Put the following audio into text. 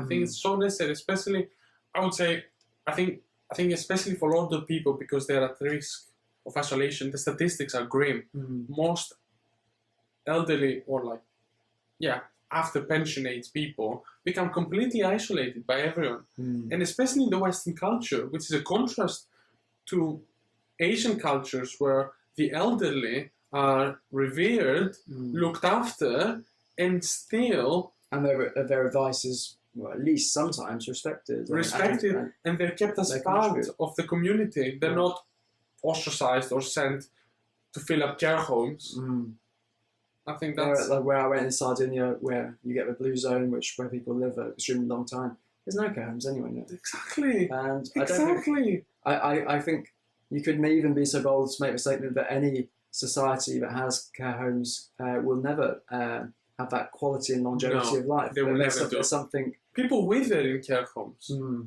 I think it's so necessary, especially, I would say, I think especially for older people, because they're at risk of isolation. The statistics are grim. Most elderly or after pension age people become completely isolated by everyone. And especially in the Western culture, which is a contrast to Asian cultures where the elderly are revered, looked after, and still... And their advice is, well, at least sometimes respected. And they're kept as part of the community. They're not ostracized or sent to fill up care homes. I think that's... Like where I went in Sardinia, where you get the blue zone, where people live an extremely long time, there's no care homes anyway now. Exactly. And I think you could even be so bold to make the statement that any society that has care homes will never have that quality and longevity of life. They will never do. Something... People wither in care homes.